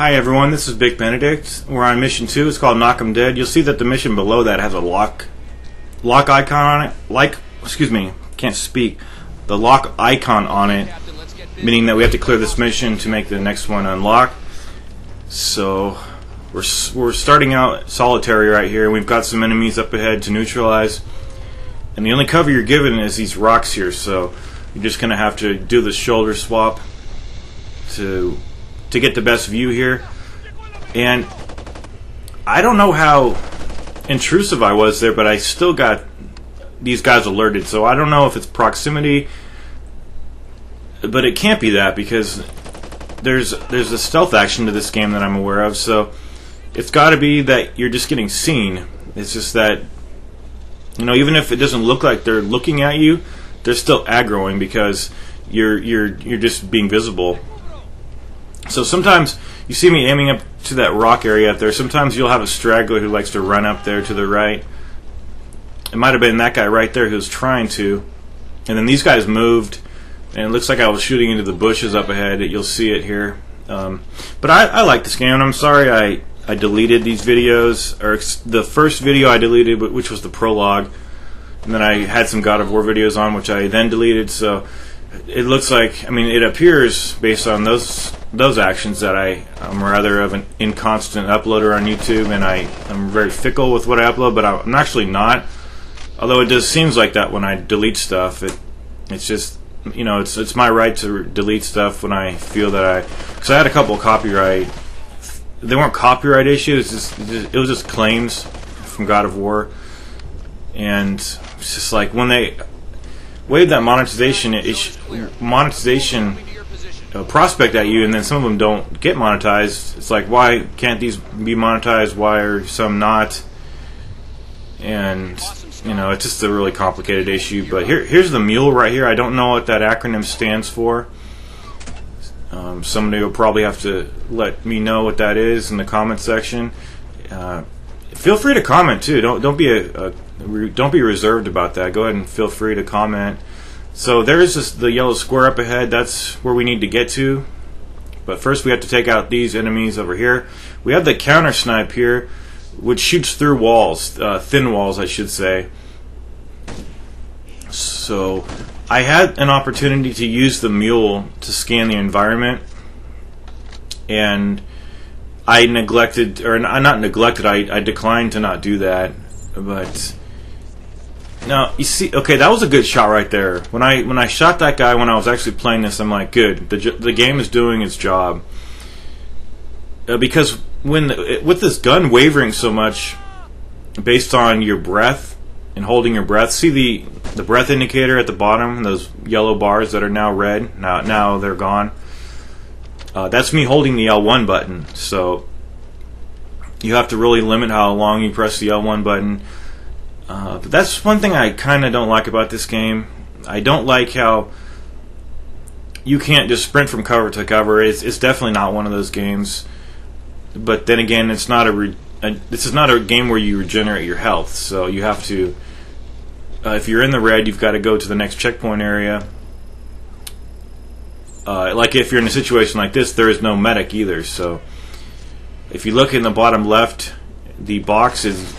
Hi everyone, this is Big Benedict. We're on mission 2. It's called Knock 'em Dead. You'll see that the mission below that has a lock icon on it. Can't speak. The lock icon on it, meaning that we have to clear this mission to make the next one unlock. So we're starting out solitary right here. We've got some enemies up ahead to neutralize, and the only cover you're given is these rocks here. So you're just gonna have to do the shoulder swap to get the best view here. And I don't know how intrusive I was there, but I still got these guys alerted. So I don't know if it's proximity, but it can't be that, because there's a stealth action to this game that I'm aware of. So it's got to be that you're just getting seen. It's just that, you know, even if it doesn't look like they're looking at you, they're still aggroing because you're just being visible. So sometimes you see me aiming up to that rock area up there. Sometimes you'll have a straggler who likes to run up there to the right. It might have been that guy right there who was trying to. And then these guys moved, and it looks like I was shooting into the bushes up ahead. You'll see it here. But I like this game, and I'm sorry I deleted these videos. Or the first video I deleted, which was the prologue. And then I had some God of War videos on, which I then deleted. So it looks like, I mean, it appears based on those actions that I'm rather of an inconstant uploader on YouTube, and I'm very fickle with what I upload, but I'm actually not. Although it does seems like that when I delete stuff. It's just, you know, it's my right to delete stuff when I feel that because I had a couple of copyright. They weren't copyright issues. It was just claims from God of War, and it's just like when they wave that monetization prospect at you, and then some of them don't get monetized. It's like, why can't these be monetized? Why are some not? And you know, it's just a really complicated issue. But here's the mule right here. I don't know what that acronym stands for. Somebody will probably have to let me know what that is in the comment section. Feel free to comment too. Don't be reserved about that. Go ahead and feel free to comment. So there's the yellow square up ahead. That's where we need to get to. But first we have to take out these enemies over here. We have the counter snipe here, which shoots through walls, thin walls, I should say. So I had an opportunity to use the mule to scan the environment, and I neglected, or not neglected, I declined to not do that. But now you see, okay, that was a good shot right there. When I shot that guy when I was actually playing this, I'm like, good, the game is doing its job. Because with this gun wavering so much based on your breath and holding your breath, see the breath indicator at the bottom, those yellow bars that are now red, now they're gone. That's me holding the L1 button. So you have to really limit how long you press the L1 button. But that's one thing I kind of don't like about this game. I don't like how you can't just sprint from cover to cover. It's definitely not one of those games. But then again, this is not a game where you regenerate your health. So you have to, if you're in the red, you've got to go to the next checkpoint area. Like if you're in a situation like this, there is no medic either. So if you look in the bottom left, the box is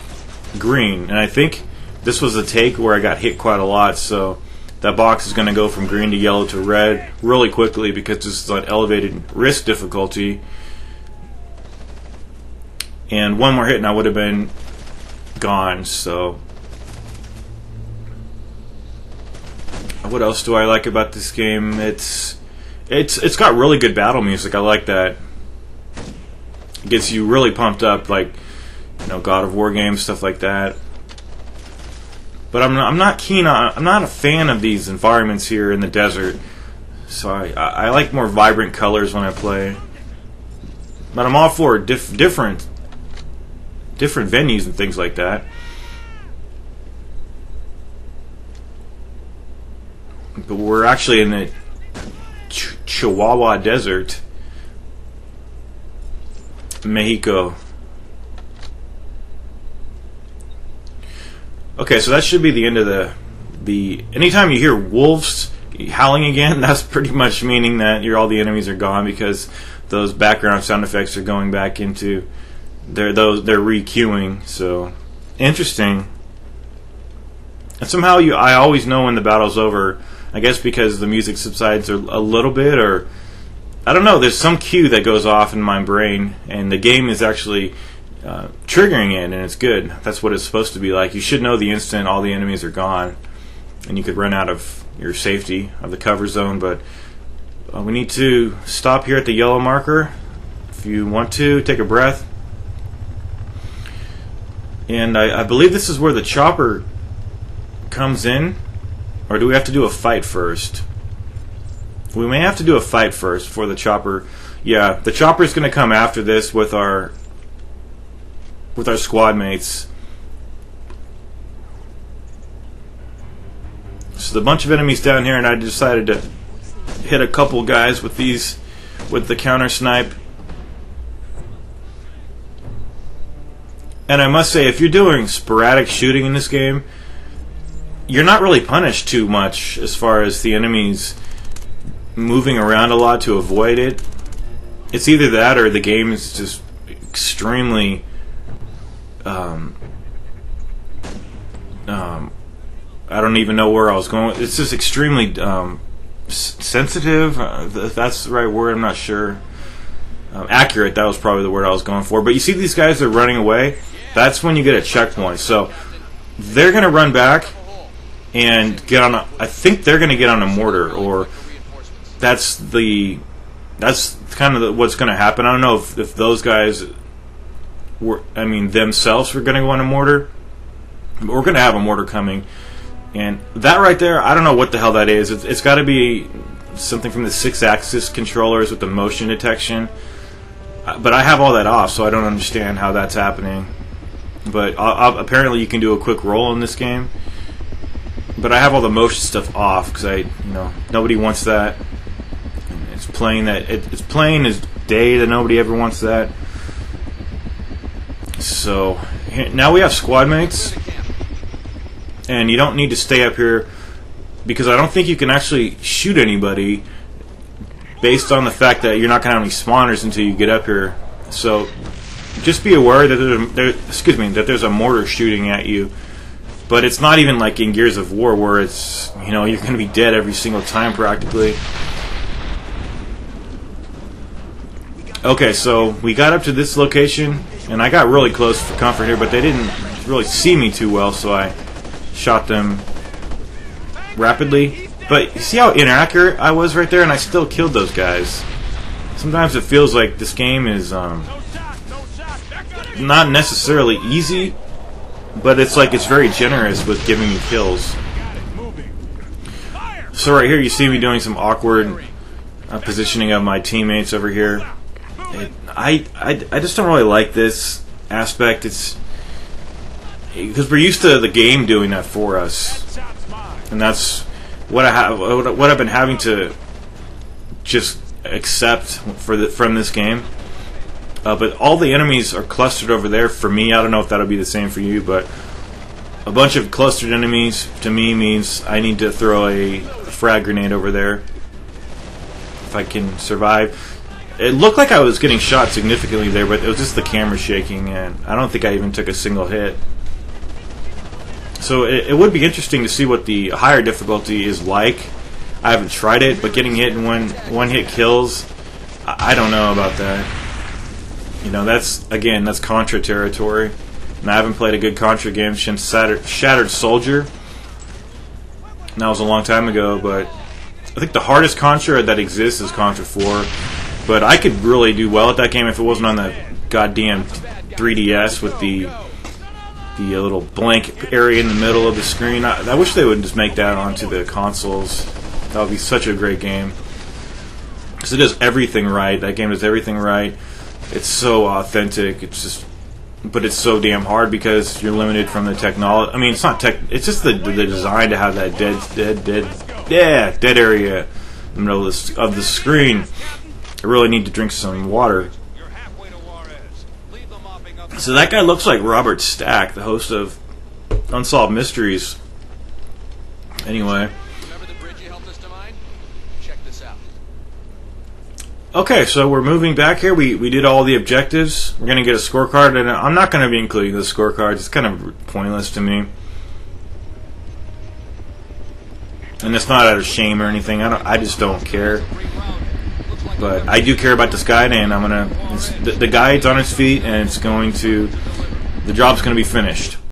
green, and I think this was a take where I got hit quite a lot. So that box is going to go from green to yellow to red really quickly because this is an elevated risk difficulty. And one more hit and I would have been gone. So what else do I like about this game? It's got really good battle music. I like that. It gets you really pumped up, like, you know, God of War games, stuff like that. But I'm not a fan of these environments here in the desert. So I like more vibrant colors when I play. But I'm all for different venues and things like that. But we're actually in the Chihuahua Desert, Mexico. Okay, so that should be the end of the. Anytime you hear wolves howling again, that's pretty much meaning that all the enemies are gone, because those background sound effects are going back into they're re-queuing. So interesting. And somehow I always know when the battle's over. I guess because the music subsides a little bit, or I don't know. There's some cue that goes off in my brain, and the game is actually triggering it, and it's good. That's what it's supposed to be like. You should know the instant all the enemies are gone, and you could run out of your safety of the cover zone. But we need to stop here at the yellow marker. If you want to, take a breath. And I believe this is where the chopper comes in. Or do we have to do a fight first? We may have to do a fight first before the chopper. Yeah, the chopper is going to come after this with our squad mates. So a bunch of enemies down here, and I decided to hit a couple guys with the counter snipe. And I must say, if you're doing sporadic shooting in this game, you're not really punished too much as far as the enemies moving around a lot to avoid it. It's either that or the game is just extremely I don't even know where I was going. It's just extremely sensitive. If that's the right word, I'm not sure. Accurate, that was probably the word I was going for. But you see these guys that are running away? That's when you get a checkpoint. So they're going to run back and get on I think they're going to get on a mortar, or that's kind of what's going to happen. I don't know if those guys themselves were going to go on a mortar, but we're going to have a mortar coming. And that right there, I don't know what the hell that is. It's got to be something from the 6-axis controllers with the motion detection. But I have all that off, so I don't understand how that's happening. But apparently you can do a quick roll in this game. But I have all the motion stuff off because nobody wants that. It's plain as day that nobody ever wants that. So now we have squad mates, and you don't need to stay up here because I don't think you can actually shoot anybody based on the fact that you're not going to have any spawners until you get up here. So just be aware that there's a mortar shooting at you. But it's not even like in Gears of War where it's, you're going to be dead every single time practically. Okay, so we got up to this location, and I got really close for comfort here, but they didn't really see me too well, so I shot them rapidly. But you see how inaccurate I was right there, and I still killed those guys. Sometimes it feels like this game is not necessarily easy, but it's very generous with giving me kills. So right here you see me doing some awkward positioning of my teammates over here. I just don't really like this aspect. It's because we're used to the game doing that for us, and that's what I've been having to just accept from this game. But all the enemies are clustered over there for me. I don't know if that'll be the same for you, but a bunch of clustered enemies to me means I need to throw a frag grenade over there if I can survive. It looked like I was getting shot significantly there, but it was just the camera shaking, and I don't think I even took a single hit. So it would be interesting to see what the higher difficulty is like. I haven't tried it, but getting hit in one hit kills, I don't know about that. That's Contra territory. And I haven't played a good Contra game since Shattered Soldier. And that was a long time ago, but I think the hardest Contra that exists is Contra 4. But I could really do well at that game if it wasn't on the goddamn 3DS with the little blank area in the middle of the screen. I wish they would just make that onto the consoles. That would be such a great game. Because it does everything right. That game does everything right. It's so authentic. But it's so damn hard because you're limited from the technology. I mean, it's not tech. It's just the design to have that dead area in the middle of the screen. I really need to drink some water. So that guy looks like Robert Stack, the host of Unsolved Mysteries. Anyway. Remember the bridge you helped us to mine? Check this out. Okay, so we're moving back here. We did all the objectives. We're going to get a scorecard, and I'm not going to be including the scorecards. It's kind of pointless to me. And it's not out of shame or anything. I just don't care. But I do care about this guide, and I'm gonna. The guide's on its feet, and it's going to. The job's going to be finished.